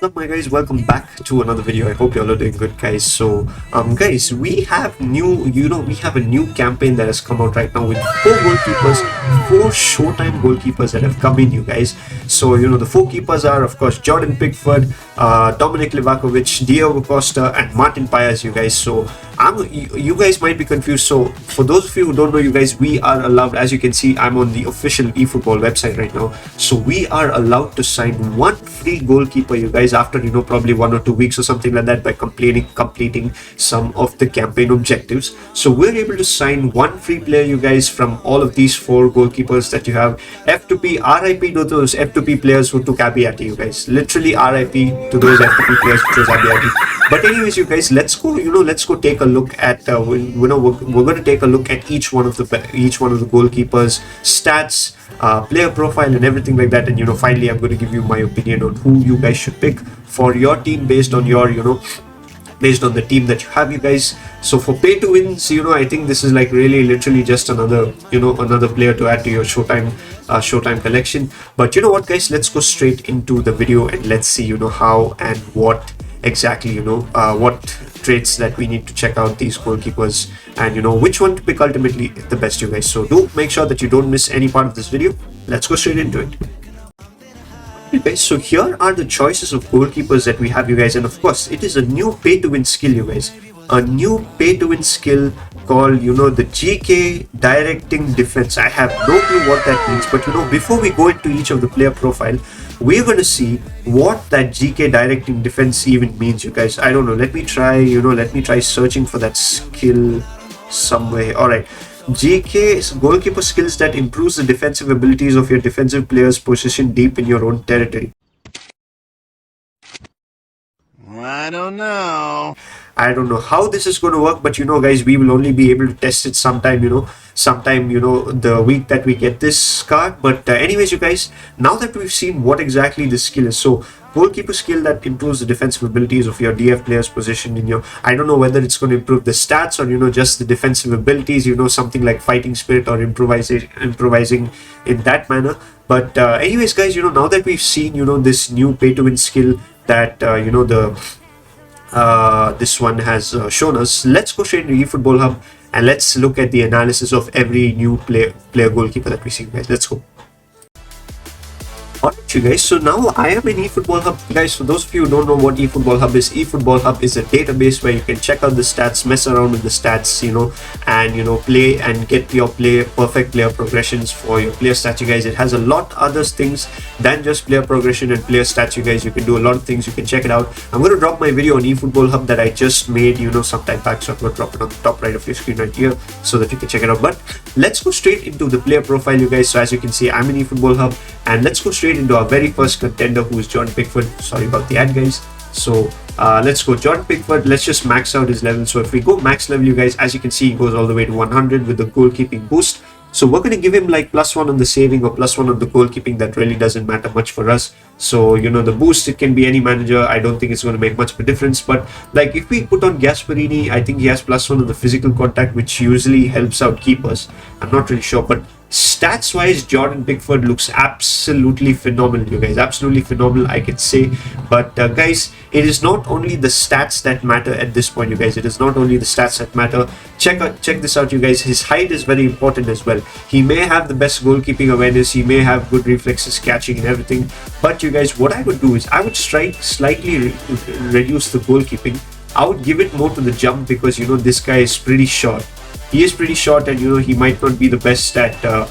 What's up, my guys? Welcome back to another video. I hope you're all doing good, guys. So guys, we have a new campaign that has come out right now with four goalkeepers, four showtime goalkeepers that have come in, you guys. So the four keepers are, of course, Jordan Pickford, Dominic Livakovic, Diego Costa, and Martin Paez, you guys. So you guys might be confused. So for those of you who don't know, you guys, we are allowed, as you can see, I'm on the official Efootball website right now. So we are allowed to sign one free goalkeeper, you guys, after probably 1 or 2 weeks or something like that, by completing some of the campaign objectives. So we're able to sign one free player, you guys, from all of these four goalkeepers that you have. F2P, RIP to those F2P players who took Abiati, you guys. Literally RIP to those F2P players who chose Abiati. But anyways, you guys, let's go take a look at we're going to take a look at each one of the goalkeepers' stats, player profile, and everything like that. And finally, I'm going to give you my opinion on who you guys should pick for your team based on your based on the team that you have, you guys. So for pay to wins, I think this is like really literally just another player to add to your showtime collection. But you know what, guys, let's go straight into the video and let's see how and what exactly what traits that we need to check out these goalkeepers, and which one to pick ultimately the best, you guys. So do make sure that you don't miss any part of this video. Let's go straight into it. Okay, so here are the choices of goalkeepers that we have, you guys, and of course it is a new pay to win skill, you guys. A new pay to win skill called the GK directing defense. I have no clue what that means, but before we go into each of the player profile, we're going to see what that GK directing defense even means, you guys. I don't know. Let me try searching for that skill somewhere. All right. GK goalkeeper skills that improves the defensive abilities of your defensive players positioned deep in your own territory. I don't know how this is going to work, but guys, we will only be able to test it sometime the week that we get this card. But anyways, you guys, now that we've seen what exactly this skill is, so goalkeeper skill that improves the defensive abilities of your DF players positioned in your, I don't know whether it's going to improve the stats or just the defensive abilities, something like fighting spirit or improvising in that manner. But anyways, guys, now that we've seen this new pay to win skill that this one has shown us, let's go straight into eFootball Hub and let's look at the analysis of every new player goalkeeper that we see, guys. Let's go. Alright, you guys, so now I am in eFootball Hub, guys. For those of you who don't know what eFootball Hub is, eFootball Hub is a database where you can check out the stats, mess around with the stats, and play and get your perfect player progressions for your player stats, you guys. It has a lot other things than just player progression and player stats, you guys. You can do a lot of things. You can check it out. I'm going to drop my video on eFootball Hub that I just made some time back, so I'm going to drop it on the top right of your screen right here so that you can check it out. But let's go straight into the player profile, you guys. So as you can see, I'm in eFootball Hub, and let's go straight into our very first contender, who is Jordan Pickford. Sorry about the ad, guys. So let's go Jordan Pickford. Let's just max out his level. So if we go max level, you guys, as you can see, he goes all the way to 100 with the goalkeeping boost. So we're going to give him like +1 on the saving or +1 on the goalkeeping. That really doesn't matter much for us. So the boost, it can be any manager. I don't think it's going to make much of a difference. But like if we put on Gasparini, I think he has +1 on the physical contact, which usually helps out keepers. I'm not really sure, but stats wise, Jordan Pickford looks absolutely phenomenal, you guys. Absolutely phenomenal, I can say. But guys, it is not only the stats that matter at this point, you guys. It is not only the stats that matter. Check this out, you guys. His height is very important as well. He may have the best goalkeeping awareness, he may have good reflexes, catching and everything, but you guys, what I would do is I would slightly reduce the goalkeeping. I would give it more to the jump, because this guy is pretty short. He is pretty short, and he might not be the best at the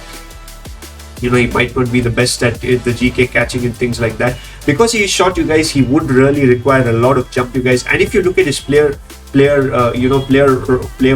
GK catching and things like that. Because he is short, you guys, he would really require a lot of jump, you guys. And if you look at his player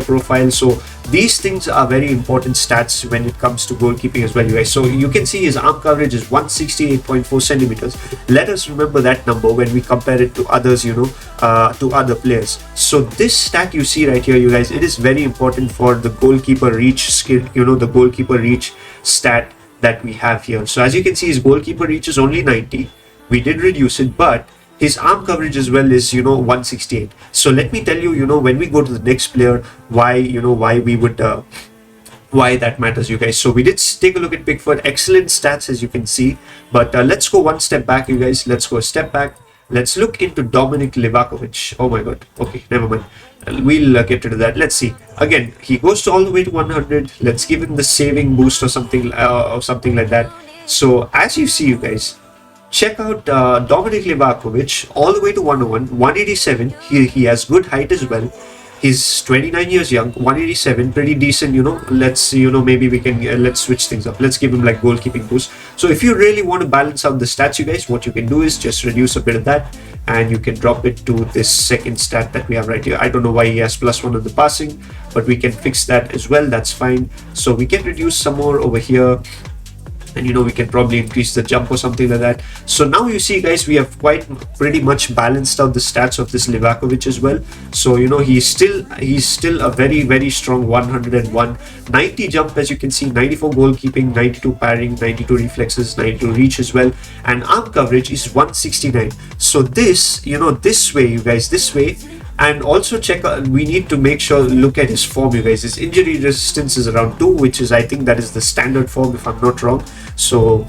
profile, so these things are very important stats when it comes to goalkeeping as well, you guys. So you can see his arm coverage is 168.4 centimeters. Let us remember that number when we compare it to others, to other players. So this stat you see right here, you guys, it is very important for the goalkeeper reach skill, the goalkeeper reach stat that we have here. So as you can see, his goalkeeper reach is only 90. We did reduce it, but his arm coverage as well is 168. So let me tell you, when we go to the next player, why we would why that matters, you guys. So we did take a look at Pickford. Excellent stats, as you can see, but let's go one step back, you guys. Let's go a step back Let's look into Dominic Livakovic. Oh my god. Okay, never mind. We'll get to that. Let's see. Again, he goes to all the way to 100. Let's give him the saving boost or something like that. So as you see, you guys, check out Dominic Livakovic all the way to 101, 187. He has good height as well. He's 29 years young, 187, pretty decent, Let's, maybe we can, let's switch things up. Let's give him like goalkeeping boost. So if you really want to balance out the stats, you guys, what you can do is just reduce a bit of that and you can drop it to this second stat that we have right here. I don't know why he has +1 on the passing, but we can fix that as well. That's fine. So we can reduce some more over here. And we can probably increase the jump or something like that. So now you see, guys, we have pretty much balanced out the stats of this Livakovic as well. So he's still a very, very strong 101, 90 jump, as you can see, 94 goalkeeping, 92 parrying, 92 reflexes, 92 reach as well, and arm coverage is 169. So this way, you guys, this way. And also we need to make sure, look at his form, you guys. His injury resistance is around 2, which is, I think that is the standard form if I'm not wrong. So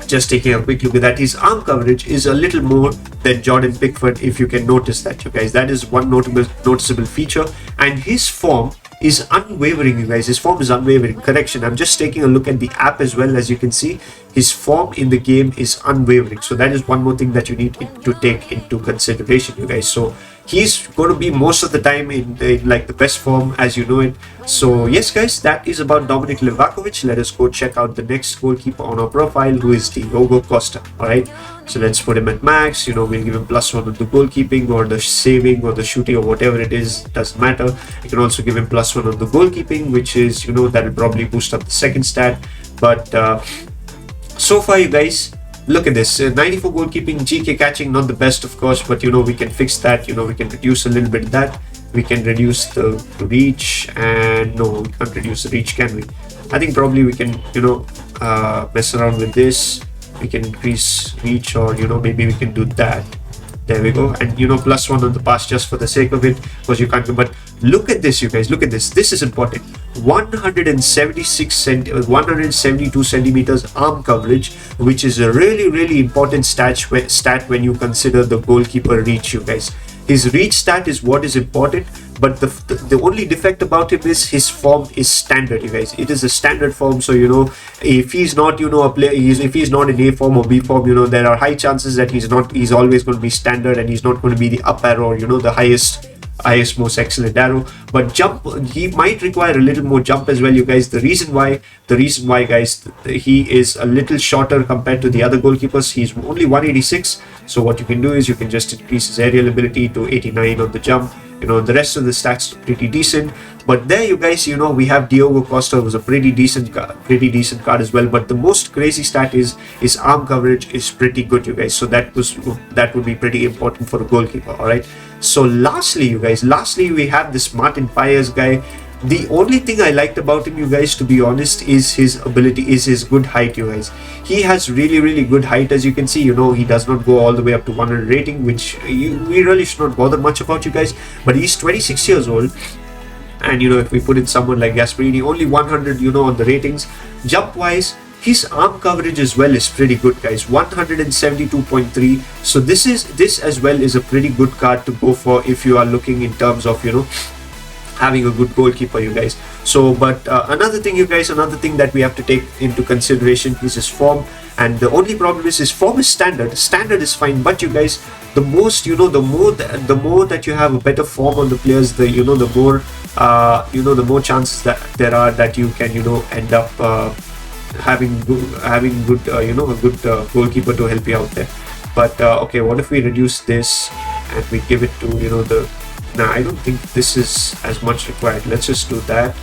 just taking a quick look at that, his arm coverage is a little more than Jordan Pickford, if you can notice that, you guys. That is one noticeable feature. And his form is unwavering, you guys. His form is unwavering. Correction, I'm just taking a look at the app as well. As you can see, his form in the game is unwavering. So that is one more thing that you need to take into consideration, you guys. So he's going to be most of the time in like the best form, as you know it. So yes, guys, that is about Dominic Livakovic. Let us go check out the next goalkeeper on our profile, who is Diogo Costa. All right, so let's put him at max. We'll give him +1 on the goalkeeping or the saving or the shooting or whatever it is, doesn't matter. You can also give him +1 on the goalkeeping, which is, that will probably boost up the second stat. But so far, you guys, look at this, 94 goalkeeping, GK catching, not the best of course, but we can fix that. We can reduce a little bit of that. We can reduce the reach, and no, we can't reduce the reach, can we? I think probably we can mess around with this. We can increase reach, or maybe we can do that. There we go. And +1 on the pass just for the sake of it, because you can't. But look at this, you guys, look at this. This is important. 172 centimeters arm coverage, which is a really, really important stat when you consider the goalkeeper reach, you guys. His reach stat is what is important, but the only defect about him is his form is standard, you guys. It is a standard form. So if he's not a player, if he's not in A form or B form, there are high chances that he's always going to be standard, and he's not going to be the up arrow, or the highest most excellent arrow. But jump, he might require a little more jump as well, you guys. The reason why, guys, he is a little shorter compared to the other goalkeepers. He's only 186. So what you can do is you can just increase his aerial ability to 89 on the jump. The rest of the stats are pretty decent. But there, you guys, we have Diogo Costa, who's a pretty decent card as well. But the most crazy stat is his arm coverage is pretty good, you guys. So that would be pretty important for a goalkeeper. All right. So lastly, you guys, we have this Martin Paes guy. The only thing I liked about him, you guys, to be honest, is his ability, is his good height, you guys. He has really, really good height, as you can see. He does not go all the way up to 100 rating, which we really should not bother much about, you guys. But he's 26 years old. And, if we put in someone like Gasperini, only 100, on the ratings. Jump-wise, his arm coverage as well is pretty good, guys. 172.3. So this as well is a pretty good card to go for if you are looking in terms of, having a good goalkeeper, you guys. So but another thing, you guys, that we have to take into consideration is his form. And the only problem is his form is standard is fine, but you guys, the more that you have a better form on the players, the more chances that there are that you can end up having good a good goalkeeper to help you out there. But okay, what if we reduce this and we give it to Now, I don't think this is as much required. Let's just do that.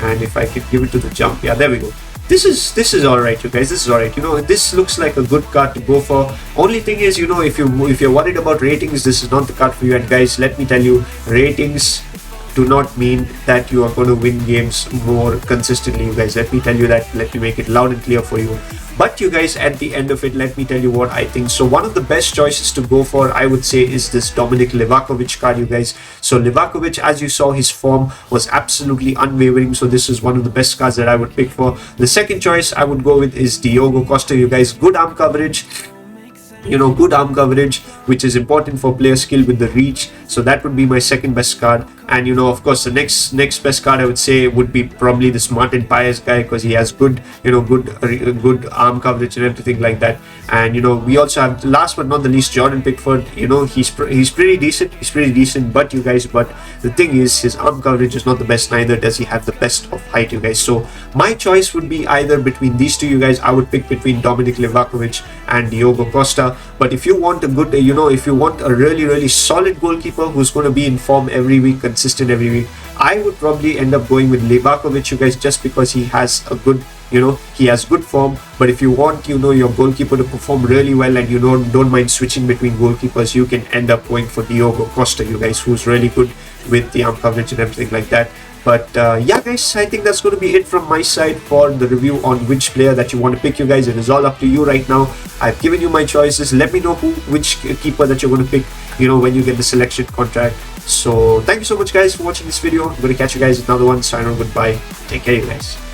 And if I could give it to the jump, yeah, there we go. This is all right, you guys. This is all right. This looks like a good card to go for. Only thing is, if you're worried about ratings, this is not the card for you. And guys, let me tell you, ratings do not mean that you are going to win games more consistently, you guys. Let me tell you that. Let me make it loud and clear for you. But you guys, at the end of it, let me tell you what I think. So one of the best choices to go for, I would say, is this Dominic Livakovic card, you guys. So Livakovic, as you saw, his form was absolutely unwavering. So this is one of the best cards that I would pick for. The second choice I would go with is Diogo Costa, you guys. Good arm coverage. good arm coverage, which is important for player skill with the reach. So that would be my second best card. And of course, the next best card I would say would be probably this Martin Paez guy, because he has good good arm coverage and everything like that. And we also have, last but not the least, Jordan Pickford. He's pretty decent, but the thing is, his arm coverage is not the best, neither does he have the best of height, you guys. So my choice would be either between these two, you guys. I would pick between Dominic Livakovic and Diogo Costa. But if you want a good, if you want a really solid goalkeeper who's going to be in form every week, consistent every week, I would probably end up going with Livakovic, you guys, just because he has a good, he has good form. But if you want, your goalkeeper to perform really well, and you don't mind switching between goalkeepers, you can end up going for Diogo Costa, you guys, who's really good with the arm coverage and everything like that. But yeah, guys, I think that's going to be it from my side for the review on which player that you want to pick, you guys. It is all up to you right now. I've given you my choices. Let me know which keeper that you're going to pick, when you get the selection contract. So thank you so much, guys, for watching this video. I'm going to catch you guys in another one. Sign on, goodbye. Take care, you guys.